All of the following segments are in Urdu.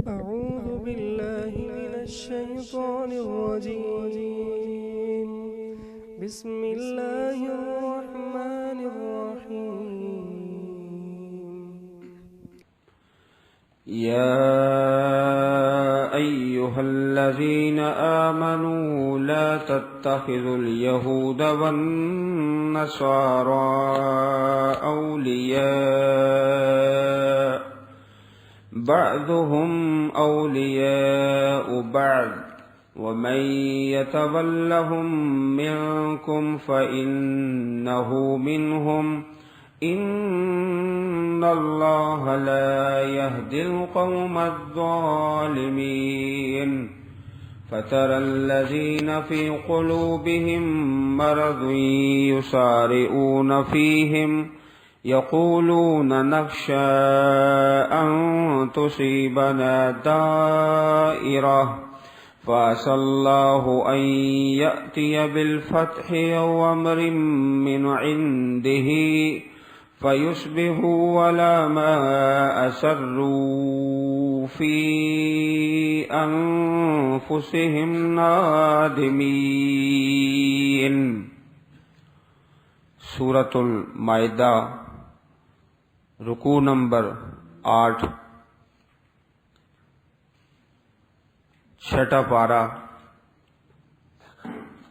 أعوذ بالله من الشيطان الرجيم بسم الله الرحمن الرحيم يا أيها الذين آمنوا لا تتخذوا اليهود والنصارى أولياء بعضهم أولياء بعض ومن يتولهم منكم فإنه منهم إن الله لا يهدي القوم الظالمين فترى الذين في قلوبهم مرض يسارعون فيهم يقولون نخشى أن تصيبنا دائرة فعسى الله أن يأتي بالفتح أو أمر من عنده فيصبحوا على ما أسروا في أنفسهم نادمين۔ سورة المائدہ رکوع نمبر 8، چھٹا پارہ۔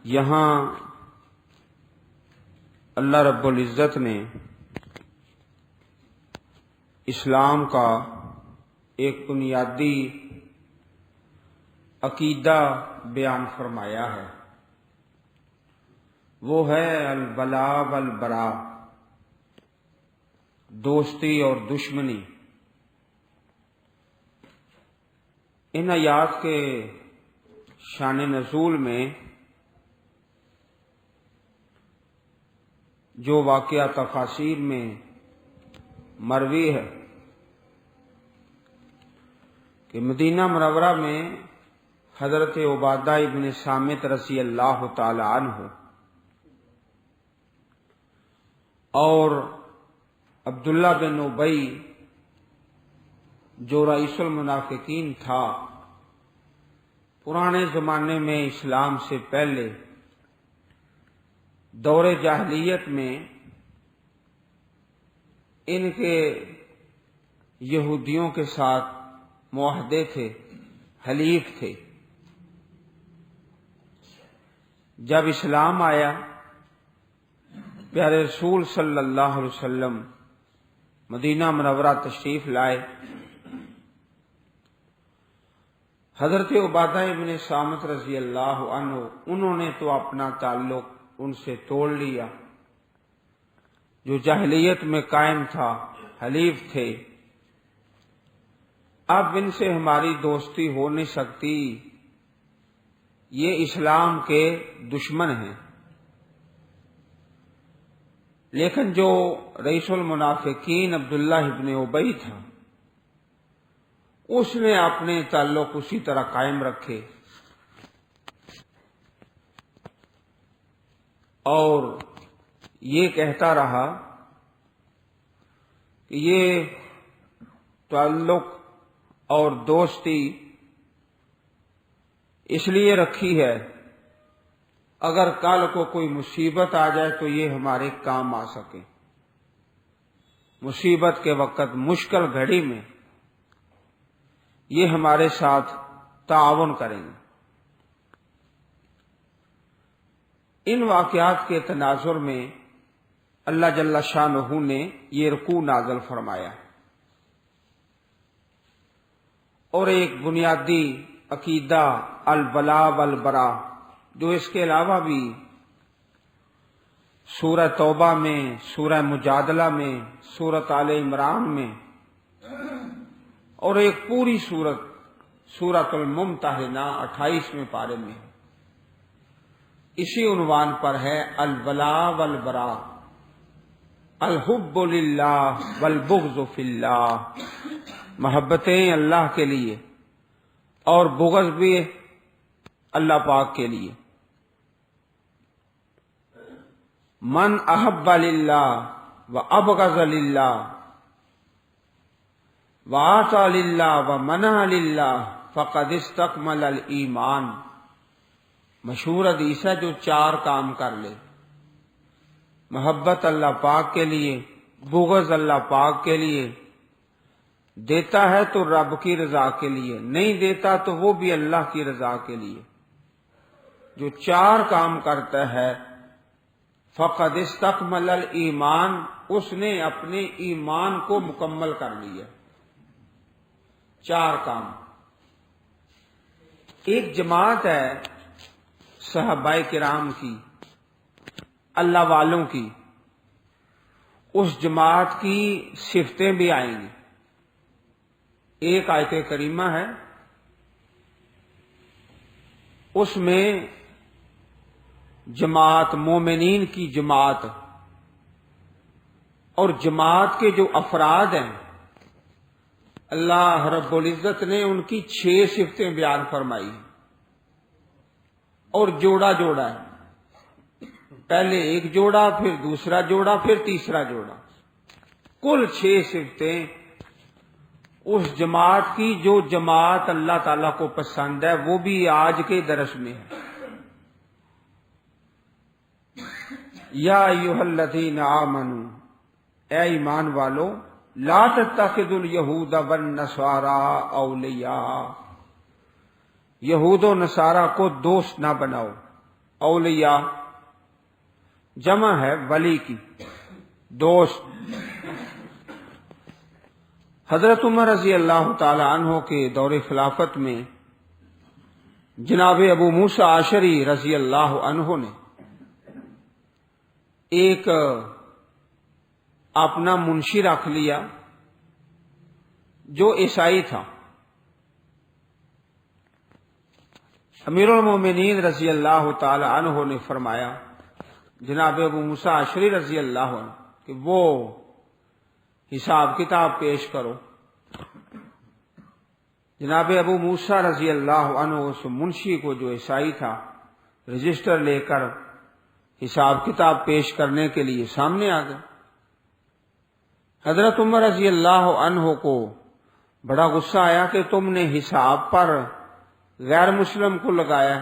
یہاں اللہ رب العزت نے اسلام کا ایک بنیادی عقیدہ بیان فرمایا ہے، وہ ہے الولاء والبراء، دوستی اور دشمنی۔ ان آیات کے شان نزول میں جو واقعہ تفاسیر میں مروی ہے کہ مدینہ منورہ میں حضرت عبادہ ابن صامت رضی اللہ تعالی عنہ اور عبداللہ بن ابی جو رئیس المنافقین تھا، پرانے زمانے میں اسلام سے پہلے دور جاہلیت میں ان کے یہودیوں کے ساتھ معاہدے تھے، حلیف تھے۔ جب اسلام آیا، پیارے رسول صلی اللہ علیہ وسلم مدینہ منورہ تشریف لائے، حضرت عبادہ ابن صامت رضی اللہ عنہ انہوں نے تو اپنا تعلق ان سے توڑ لیا، جو جاہلیت میں قائم تھا، حلیف تھے۔ اب ان سے ہماری دوستی ہو نہیں سکتی، یہ اسلام کے دشمن ہیں۔ لیکن جو رئیس المنافقین عبداللہ ابن ابی تھا، اس نے اپنے تعلق اسی طرح قائم رکھے اور یہ کہتا رہا کہ یہ تعلق اور دوستی اس لیے رکھی ہے اگر کل کو کوئی مصیبت آ جائے تو یہ ہمارے کام آ سکے، مصیبت کے وقت، مشکل گھڑی میں یہ ہمارے ساتھ تعاون کریں گے۔ ان واقعات کے تناظر میں اللہ جل شانہ نے یہ رکوع نازل فرمایا اور ایک بنیادی عقیدہ الولاء والبراء، جو اس کے علاوہ بھی سورہ توبہ میں، سورہ مجادلہ میں، سورۃ آل عمران میں اور ایک پوری سورت سورۃ الممتحنہ 28ویں پارے میں اسی عنوان پر ہے الولاء والبراء، الحب للہ والبغض فی اللہ، محبتیں اللہ کے لیے اور بغض بھی اللہ پاک کے لیے۔ من احب للہ و ابغض للہ، وَآتَى لِلَّهِ وَمَنَعَ لِلَّهِ فَقَدِ اسْتَكْمَلَ الْإِيمَانَ۔ مشہور حدیث ہے، جو 4 کام کر لے، محبت اللہ پاک کے لیے، بغض اللہ پاک کے لیے، دیتا ہے تو رب کی رضا کے لیے، نہیں دیتا تو وہ بھی اللہ کی رضا کے لیے، جو 4 کام کرتا ہے فقد استکمل الایمان، اس نے اپنے ایمان کو مکمل کر لیا۔ 4 کام۔ ایک جماعت ہے صحابہ کرام کی، اللہ والوں کی، اس جماعت کی صفتیں بھی آئیں گی۔ ایک آیت کریمہ ہے، اس میں جماعت، مومنین کی جماعت، اور جماعت کے جو افراد ہیں اللہ رب العزت نے ان کی 6 صفتیں بیان فرمائی، اور جوڑا جوڑا ہے، پہلے ایک جوڑا، پھر دوسرا جوڑا، پھر تیسرا جوڑا، کل 6 صفتیں اس جماعت کی جو جماعت اللہ تعالیٰ کو پسند ہے، وہ بھی آج کے درس میں ہے۔ یا ایھا الذین آمنوا، اے ایمان والو، لا تتخذوا الیہود والنصارى اولیاء، یہود و نصارہ کو دوست نہ بناؤ۔ اولیاء جمع ہے ولی کی، دوست۔ حضرت عمر رضی اللہ تعالی عنہ کے دور خلافت میں جناب ابو موسیٰ اشعری رضی اللہ عنہ نے ایک اپنا منشی رکھ لیا جو عیسائی تھا۔ امیر المومنین رضی اللہ تعالی عنہ نے فرمایا جناب ابو موسیٰ اشعری رضی اللہ عنہ کہ وہ حساب کتاب پیش کرو۔ جناب ابو موسیٰ رضی اللہ عنہ اس منشی کو جو عیسائی تھا رجسٹر لے کر حساب کتاب پیش کرنے کے لیے سامنے آ گئے۔ حضرت عمر رضی اللہ عنہ کو بڑا غصہ آیا کہ تم نے حساب پر غیر مسلم کو لگایا،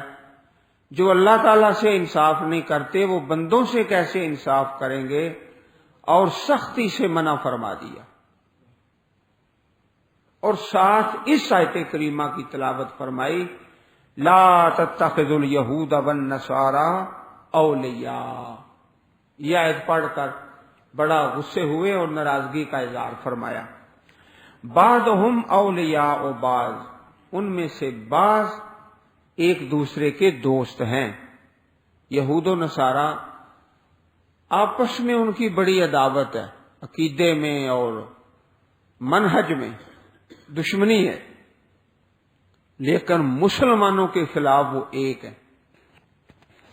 جو اللہ تعالیٰ سے انصاف نہیں کرتے وہ بندوں سے کیسے انصاف کریں گے، اور سختی سے منع فرما دیا، اور ساتھ اس آیت کریمہ کی تلاوت فرمائی، لا تتخذوا الیہود والنصارى اولیاء۔ یہ آیت پڑھ کر بڑا غصے ہوئے اور ناراضگی کا اظہار فرمایا۔ بعضهم اولیاء و بعض، ان میں سے بعض ایک دوسرے کے دوست ہیں۔ یہود و نصارہ آپس میں ان کی بڑی عداوت ہے، عقیدے میں اور منہج میں دشمنی ہے، لیکن مسلمانوں کے خلاف وہ ایک ہے۔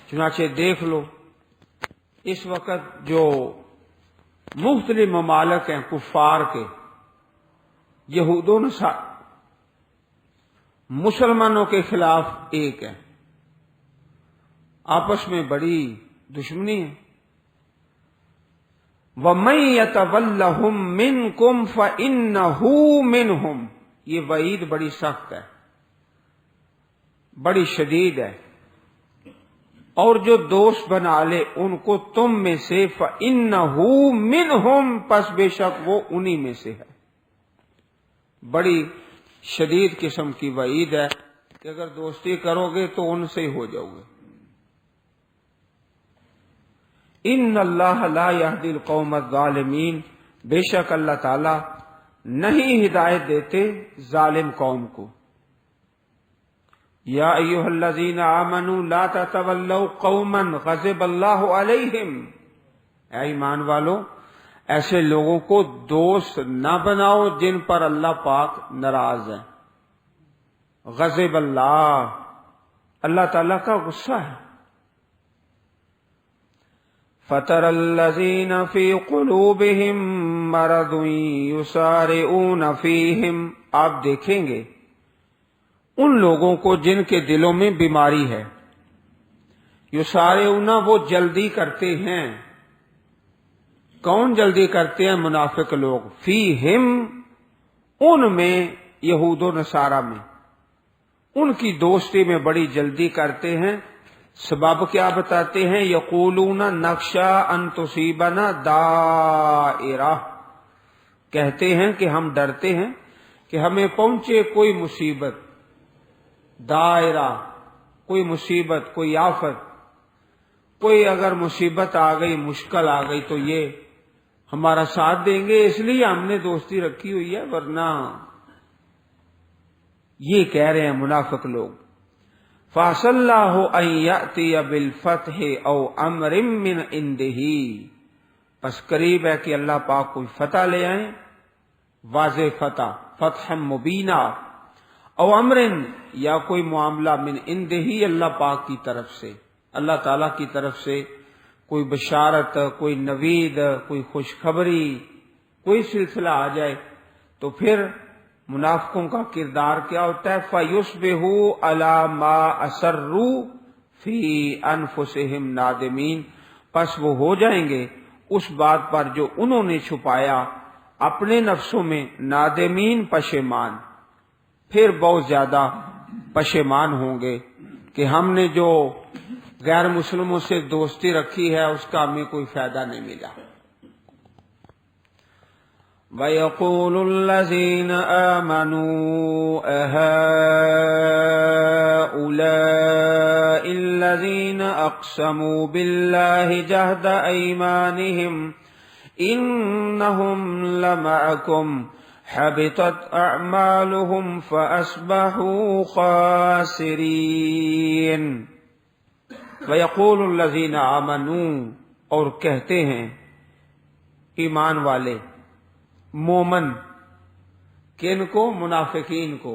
چنانچہ دیکھ لو اس وقت جو مختلف ممالک ہیں کفار کے، یہود و نصارہ مسلمانوں کے خلاف ایک ہے، آپس میں بڑی دشمنی ہے۔ وَمَن يَتَوَلَّهُم مِّنكُمْ فَإِنَّهُ مِنْهُمْ، یہ وعید بڑی سخت ہے، بڑی شدید ہے۔ اور جو دوست بنا لے ان کو تم میں سے، فَإِنَّهُ مِنْهُمْ، پس بے شک وہ انہی میں سے ہے۔ بڑی شدید قسم کی وعید ہے کہ اگر دوستی کرو گے تو ان سے ہو جاؤ گے۔ ان اللہ لا یہدی القوم الظالمین، بے شک اللہ تعالی نہیں ہدایت دیتے ظالم قوم کو۔ یا ایھا الذین آمنوا لا تتولوا قوما غضب اللہ علیہم، اے ایمان والو ایسے لوگوں کو دوست نہ بناؤ جن پر اللہ پاک ناراض ہے۔ غضب اللہ، اللہ تعالیٰ کا غصہ ہے۔ فَتَرَى الَّذِينَ فِي قُلُوبِهِم مَّرَضٌ يُسَارِعُونَ فِيهِمْ، آپ دیکھیں گے ان لوگوں کو جن کے دلوں میں بیماری ہے، یسارعون وہ جلدی کرتے ہیں۔ کون جلدی کرتے ہیں؟ منافق لوگ۔ فیہم، ان میں یہود و نصارہ میں ان کی دوستی میں بڑی جلدی کرتے ہیں. سبب کیا بتاتے ہیں؟ یقولون نخشا ان تصیبنا دائرہ، کہتے ہیں کہ ہم ڈرتے ہیں کہ ہمیں پہنچے کوئی مصیبت. دائرہ، کوئی مصیبت، کوئی آفت، کوئی اگر مصیبت آ گئی، مشکل آ گئی تو یہ ہمارا ساتھ دیں گے، اس لیے ہم نے دوستی رکھی ہوئی ہے. ورنہ یہ کہہ رہے ہیں منافق لوگ. فَعَسَى اللَّهُ أَن يَأْتِيَ بِالْفَتْحِ أَوْ أَمْرٍ مِّنْ عِندِهِ، پس قریب ہے کہ اللہ پاک کوئی فتح لے آئیں، واضح فتح، فتح مبینہ، او امرن، یا کوئی معاملہ من عندہ، اللہ پاک کی طرف سے، اللہ تعالی کی طرف سے کوئی بشارت، کوئی نوید، کوئی خوشخبری، کوئی سلسلہ آ جائے تو پھر منافقوں کا کردار کیا ہوتا ہے؟ فَيُصْبِحُوا عَلَى مَا أَسَرُّوا فِي أَنفُسِهِمْ نَادِمِينَ، پس وہ ہو جائیں گے اس بات پر جو انہوں نے چھپایا اپنے نفسوں میں، نادمین، پشیمان. پھر بہت زیادہ پشیمان ہوں گے کہ ہم نے جو غیر مسلموں سے دوستی رکھی ہے اس کا ہمیں کوئی فائدہ نہیں ملا. وَيَقُولُ الَّذِينَ آمَنُوا أَهَٰؤُلَاءِ الَّذِينَ أَقْسَمُوا بِاللَّهِ جَهْدَ أَيْمَانِهِمْ إِنَّهُمْ لَمَعَكُمْ حَبِطَتْ أَعْمَالُهُمْ فَأَصْبَحُوا خَاسِرِينَ. وَيَقُولُ الَّذِينَ آمَنُوا، اور کہتے ہیں ایمان والے، مومن، کن کو؟ منافقین کو.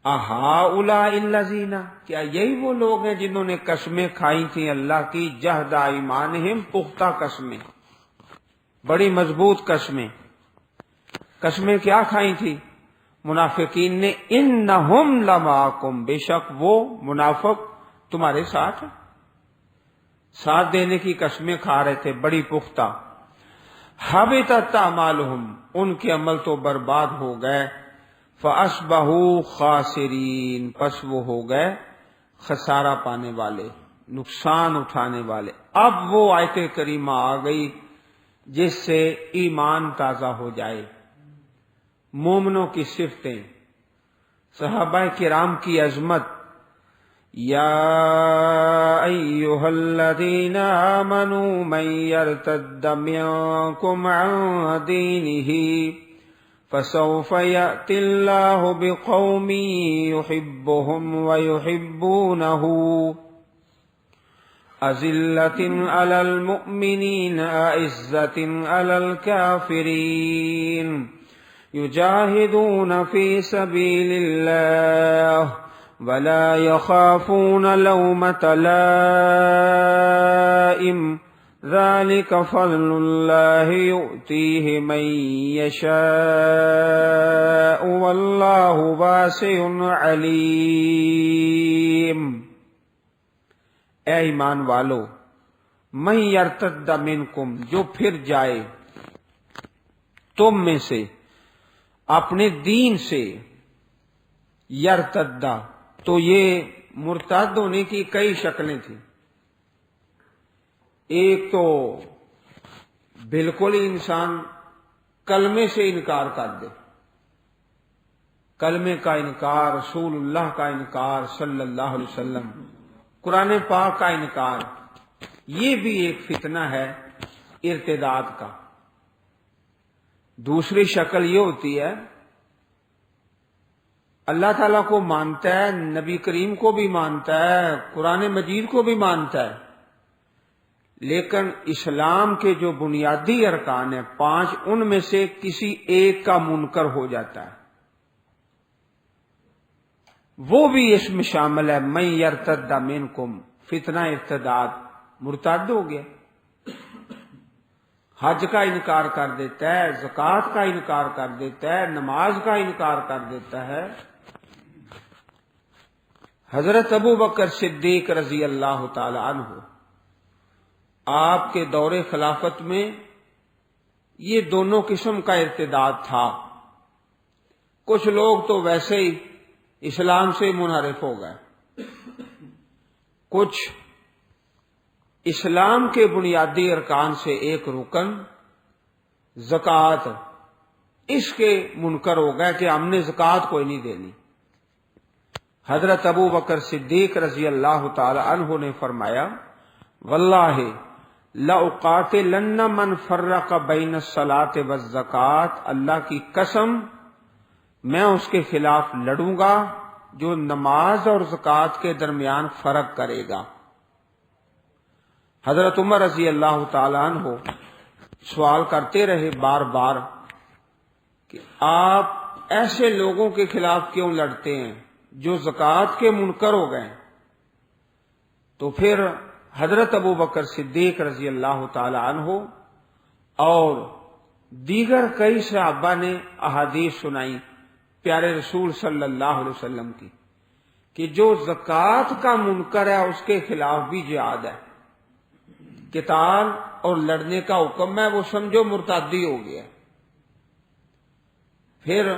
اہؤلاء الذین، کیا یہی وہ لوگ ہیں جنہوں نے قسمیں کھائی تھیں اللہ کی، جہد ایمانہم، پختہ قسمیں، بڑی مضبوط قسمیں. قسمیں کیا کھائی تھی منافقین نے؟ انہم لمعکم، بے شک وہ منافق تمہارے ساتھ دینے کی قسمیں کھا رہے تھے بڑی پختہ. حبطت اعمالہم، ان کے عمل تو برباد ہو گئے. فاصبحوا خاسرین، پس وہ ہو گئے خسارہ پانے والے، نقصان اٹھانے والے. اب وہ آیت کریمہ آ گئی جس سے ایمان تازہ ہو جائے. مومنوں کی صفتیں، صحابہ کرام کی عظمت. یا ایھا الذین آمنوا من یرتد منکم عن دینہ فسوف یأتی اللہ بقوم یحبهم ویحبونہ اذلۃ علی المؤمنین اعزۃ علی الکافرین یجاہدون فی سبیل اللہ ولا يخافون لومة لائم ذلك فضل الله يؤتيه من يشاء والله واسع عليم. اے ایمان والو، من یرتد منکم، جو پھر جائے تم میں سے اپنے دین سے. یرتدہ، تو یہ مرتد ہونے کی کئی شکلیں تھیں. ایک تو بالکل ہی انسان کلمے سے انکار کر دے، کلمے کا انکار، رسول اللہ کا انکار صلی اللہ علیہ وسلم، قرآن پاک کا انکار. یہ بھی ایک فتنہ ہے ارتداد کا. دوسری شکل یہ ہوتی ہے اللہ تعالیٰ کو مانتا ہے، نبی کریم کو بھی مانتا ہے، قرآن مجید کو بھی مانتا ہے، لیکن اسلام کے جو بنیادی ارکان ہیں 5، ان میں سے کسی ایک کا منکر ہو جاتا ہے، وہ بھی اس میں شامل ہے. من یرتد منکم، فتنہ ارتداد، مرتد ہو گیا، حج کا انکار کر دیتا ہے، زکوٰۃ کا انکار کر دیتا ہے، نماز کا انکار کر دیتا ہے. حضرت ابو بکر صدیق رضی اللہ تعالی عنہ، آپ کے دور خلافت میں یہ دونوں قسم کا ارتداد تھا. کچھ لوگ تو ویسے ہی اسلام سے منحرف ہو گئے، کچھ اسلام کے بنیادی ارکان سے ایک رکن زکوٰۃ، اس کے منکر ہو گئے کہ ہم نے زکوٰۃ کوئی نہیں دینی۔ حضرت ابو بکر صدیق رضی اللہ تعالی عنہ نے فرمایا واللہ لأقاتلن من فرق بین الصلاۃ والزکوٰۃ، اللہ کی قسم میں اس کے خلاف لڑوں گا جو نماز اور زکوٰۃ کے درمیان فرق کرے گا۔ حضرت عمر رضی اللہ تعالی عنہ سوال کرتے رہے بار بار کہ آپ ایسے لوگوں کے خلاف کیوں لڑتے ہیں جو زکوٰۃ کے منکر ہو گئے؟ تو پھر حضرت ابو بکر صدیق رضی اللہ تعالی عنہ اور دیگر کئی صحابہ نے احادیث سنائی پیارے رسول صلی اللہ علیہ وسلم کی کہ جو زکوٰۃ کا منکر ہے اس کے خلاف بھی جہاد ہے، قتال اور لڑنے کا حکم ہے، وہ سمجھو مرتدی ہو گیا۔ پھر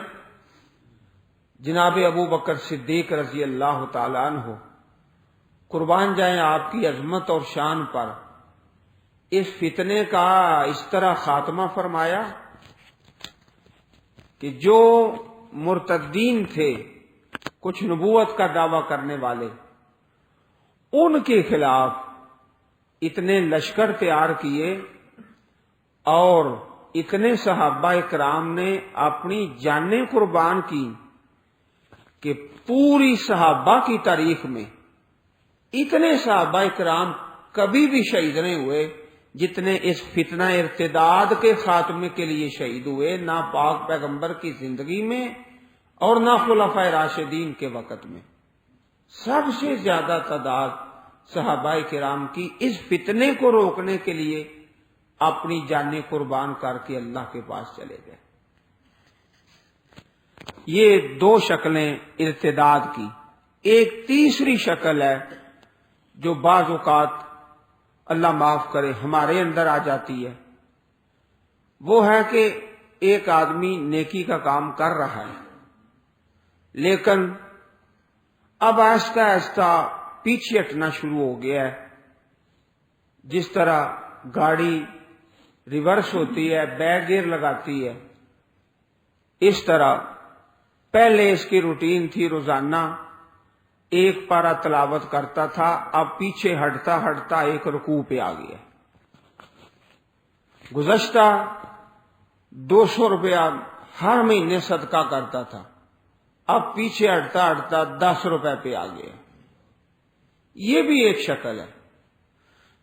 جناب ابو بکر صدیق رضی اللہ تعالی عنہ قربان جائیں آپ کی عظمت اور شان پر، اس فتنے کا اس طرح خاتمہ فرمایا کہ جو مرتدین تھے، کچھ نبوت کا دعویٰ کرنے والے، ان کے خلاف اتنے لشکر تیار کیے اور اتنے صحابہ کرام نے اپنی جانیں قربان کی کہ پوری صحابہ کی تاریخ میں اتنے صحابہ کرام کبھی بھی شہید نہیں ہوئے جتنے اس فتنہ ارتداد کے خاتمے کے لیے شہید ہوئے، نہ پاک پیغمبر کی زندگی میں اور نہ خلفائے راشدین کے وقت میں۔ سب سے زیادہ تعداد صحابہ کرام کی اس فتنے کو روکنے کے لیے اپنی جانیں قربان کر کے اللہ کے پاس چلے گئے۔ یہ دو شکلیں ارتداد کی۔ ایک تیسری شکل ہے جو بعض اوقات اللہ معاف کرے ہمارے اندر آ جاتی ہے، وہ ہے کہ ایک آدمی نیکی کا کام کر رہا ہے لیکن اب آہستہ آہستہ پیچھے ہٹنا شروع ہو گیا ہے۔ جس طرح گاڑی ریورس ہوتی ہے، بیک گیئر لگاتی ہے، اس طرح پہلے اس کی روٹین تھی روزانہ ایک پارہ تلاوت کرتا تھا، اب پیچھے ہٹتا ہٹتا ایک رکوع پہ آ گیا۔ گزشتہ 200 روپیہ ہر مہینے صدقہ کرتا تھا، اب پیچھے ہٹتا ہٹتا 10 روپے پہ آ گیا۔ یہ بھی ایک شکل ہے،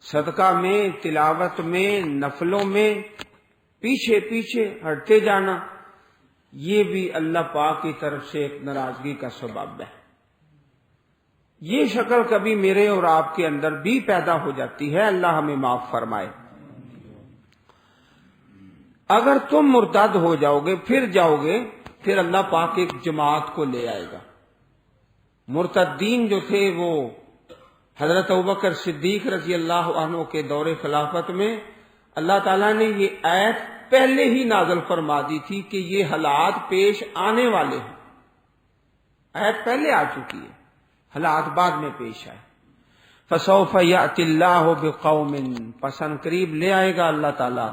صدقہ میں، تلاوت میں، نفلوں میں پیچھے پیچھے ہٹتے جانا، یہ بھی اللہ پاک کی طرف سے ایک ناراضگی کا سبب ہے۔ یہ شکل کبھی میرے اور آپ کے اندر بھی پیدا ہو جاتی ہے، اللہ ہمیں معاف فرمائے۔ اگر تم مرتد ہو جاؤ گے، پھر اللہ پاک ایک جماعت کو لے آئے گا۔ مرتدین جو تھے وہ حضرت ابوبکر صدیق رضی اللہ عنہ کے دور خلافت میں اللہ تعالیٰ نے یہ آیت پہلے ہی نازل فرما دی تھی کہ یہ حالات پیش آنے والے ہیں۔ آیت پہلے آ چکی ہے، حالات بعد میں پیش آئے۔ فسوف یأتی اللہ بقوم، پسند قریب لے آئے گا اللہ تعالیٰ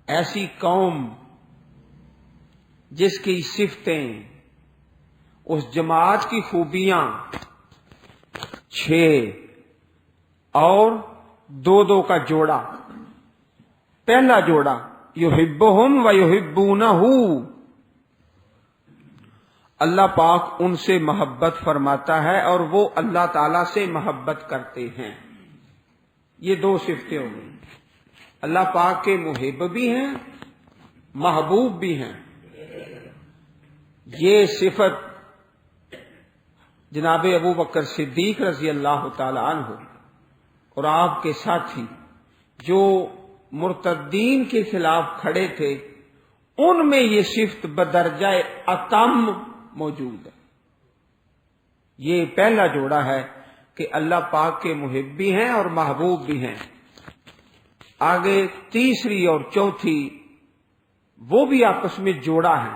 ایسی قوم جس کی صفتیں، اس جماعت کی خوبیاں 6 اور 2 کا جوڑا۔ پہلا جوڑا یحبہم و یحبونہ، اللہ پاک ان سے محبت فرماتا ہے اور وہ اللہ تعالی سے محبت کرتے ہیں۔ یہ 2 صفتیں ہو گئی، اللہ پاک کے محب بھی ہیں، محبوب بھی ہیں۔ یہ صفت جناب ابو بکر صدیق رضی اللہ تعالی عنہ اور آپ کے ساتھی جو مرتدین کے خلاف کھڑے تھے، ان میں یہ صفت بدرجہ اتم موجود ہے۔ یہ پہلا جوڑا ہے کہ اللہ پاک کے محب بھی ہیں اور محبوب بھی ہیں۔ آگے تیسری اور چوتھی وہ بھی آپس میں جوڑا ہے۔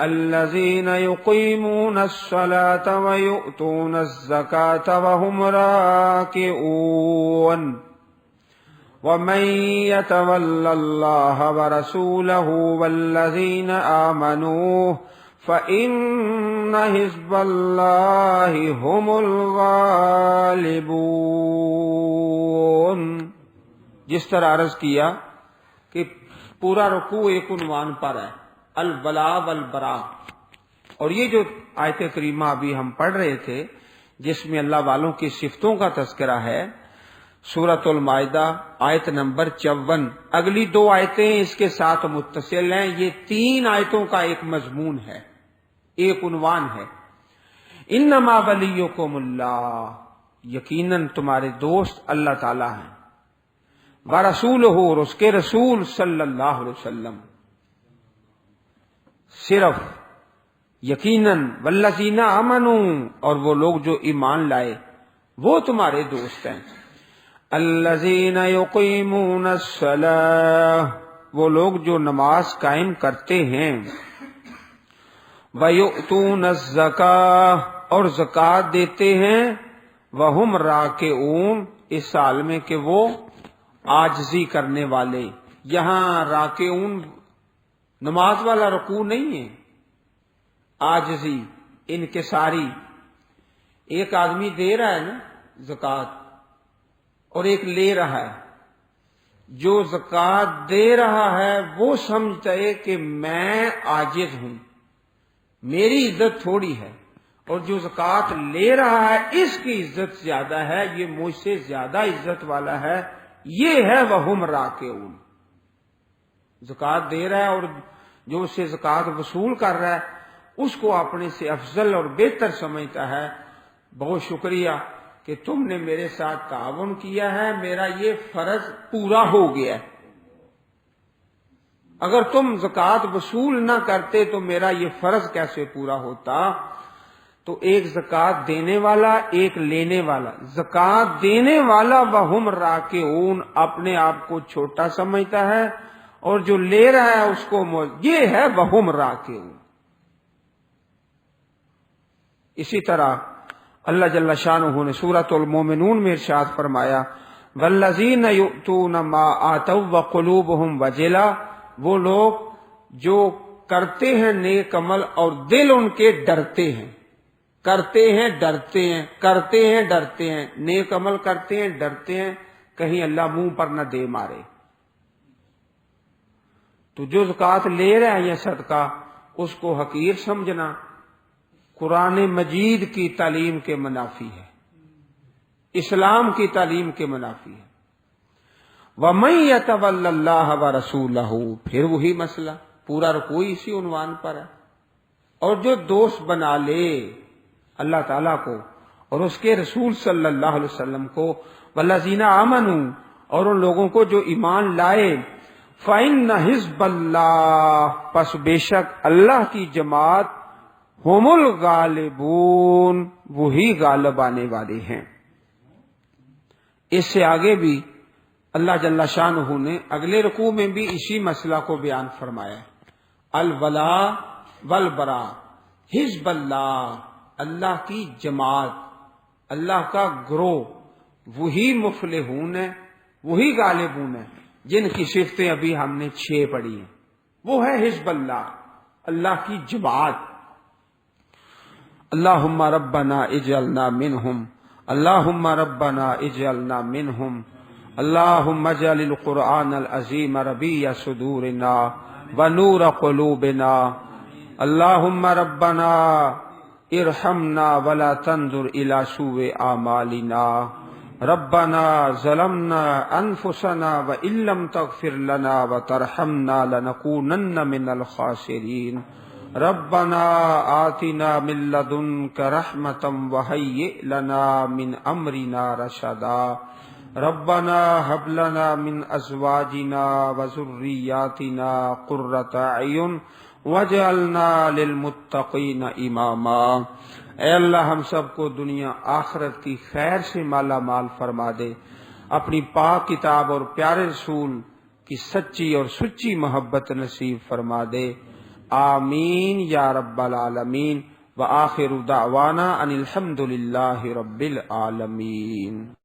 الذين يقيمون الصلاة ويؤتون الزكاة وهم راكعون ومن يتول الله ورسوله والذين آمنوا فإن حزب الله هم الغالبون. جس طرح عرض کیا کہ پورا رکوع ایک عنوان پر ہے، الولا والبرا. اور یہ جو آیت کریمہ ابھی ہم پڑھ رہے تھے جس میں اللہ والوں کی صفتوں کا تذکرہ ہے، سورۃ المائدہ آیت نمبر 54. اگلی 2 آیتیں اس کے ساتھ متصل ہیں. یہ 3 آیتوں کا ایک مضمون ہے، ایک عنوان ہے. انما ولیکم اللہ، یقیناً تمہارے دوست اللہ تعالیٰ ہیں، ورسولہ، اور اس کے رسول صلی اللہ علیہ وسلم. صرف یقیناً والذین آمنوا، اور وہ لوگ جو ایمان لائے وہ تمہارے دوست ہیں. الذین یقیمون الصلاۃ، وہ لوگ جو نماز قائم کرتے ہیں. وَيُؤْتُونَ الزَّكَاةَ، اور زکوٰۃ دیتے ہیں. وَهُمْ رَاكِعُونَ، اس حال میں کہ وہ عاجزی کرنے والے. یہاں راکعون نماز والا رکوع نہیں ہے، عاجزی انکساری. ایک آدمی دے رہا ہے نا زکوٰۃ اور ایک لے رہا ہے. جو زکوٰۃ دے رہا ہے وہ سمجھتا ہے کہ میں عاجز ہوں، میری عزت تھوڑی ہے، اور جو زکوٰۃ لے رہا ہے اس کی عزت زیادہ ہے، یہ مجھ سے زیادہ عزت والا ہے. یہ ہے وَهُمْ رَاكِعُونَ. زکوٰۃ دے رہا ہے اور جو اس سے زکوٰۃ وصول کر رہا ہے اس کو اپنے سے افضل اور بہتر سمجھتا ہے. بہت شکریہ کہ تم نے میرے ساتھ تعاون کیا ہے، میرا یہ فرض پورا ہو گیا ہے. اگر تم زکوٰۃ وصول نہ کرتے تو میرا یہ فرض کیسے پورا ہوتا؟ تو ایک زکوٰۃ دینے والا، ایک لینے والا. زکوٰۃ دینے والا وَهُمْ رَاكِعُونَ اپنے آپ کو چھوٹا سمجھتا ہے، اور جو لے رہا ہے اس کو یہ ہے وَهُمْ رَاكِعُونَ. اسی طرح اللہ جل شانہ نے سورۃ المومنون میں ارشاد فرمایا والذین یؤتون ما آتوا وقلوبہم وجلہ، وہ لوگ جو کرتے ہیں نیک عمل اور دل ان کے ڈرتے ہیں. کرتے ہیں ڈرتے ہیں، کرتے ہیں ڈرتے ہیں، نیک عمل کرتے ہیں ڈرتے ہیں کہیں اللہ منہ پر نہ دے مارے. تو جو زکوٰۃ لے رہا ہے یا صدقہ اس کو حقیر سمجھنا قرآن مجید کی تعلیم کے منافی ہے، اسلام کی تعلیم کے منافی ہے. وَمَن يَتَوَلَّ اللَّهَ وَرَسُولَهُ، پھر وہی مسئلہ، پورا رکوع اسی عنوان پر ہے. اور جو دوست بنا لے اللہ تعالیٰ کو اور اس کے رسول صلی اللہ علیہ وسلم کو، وَالَّذِينَ آمَنُوا، اور ان لوگوں کو جو ایمان لائے، فَإِنَّ حِزْبَ اللَّهِ، پس بے شک اللہ کی جماعت، ہم الغالبون، وہی غالب آنے والے ہیں. اس سے آگے بھی اللہ جل شانہ نے اگلے رکوع میں بھی اسی مسئلہ کو بیان فرمایا. الولا والبرا، حزب اللہ، اللہ کی جماعت، اللہ کا گروہ، وہی مفلحون ہے، وہی غالبون ہے جن کی صفتیں ابھی ہم نے 6 پڑھی ہیں. وہ ہے حزب اللہ، اللہ کی جماعت. اللہم ربنا اجعلنا منہم، اللہم ربنا اجعلنا منہم، اللہم اجعل القرآن العظیم ربیع صدورنا ونور قلوبنا، اللہم ربنا ارحمنا ولا تنظر الى سوء اعمالنا، ربنا ظلمنا انفسنا وان لم تغفر لنا وترحمنا لنکونن من الخاسرین، ربنا آتنا من لدنک رحمة وہیئ لنا من امرنا رشدا، ربنا هب لنا من ازواجنا وذریاتنا قرۃ اعین واجعلنا للمتقین اماما. اے اللہ ہم سب کو دنیا آخرت کی خیر سے مالا مال فرما دے، اپنی پاک کتاب اور پیارے رسول کی سچی اور سچی محبت نصیب فرما دے. آمین یا رب العالمین وآخر دعوانا ان الحمد للہ رب العالمین.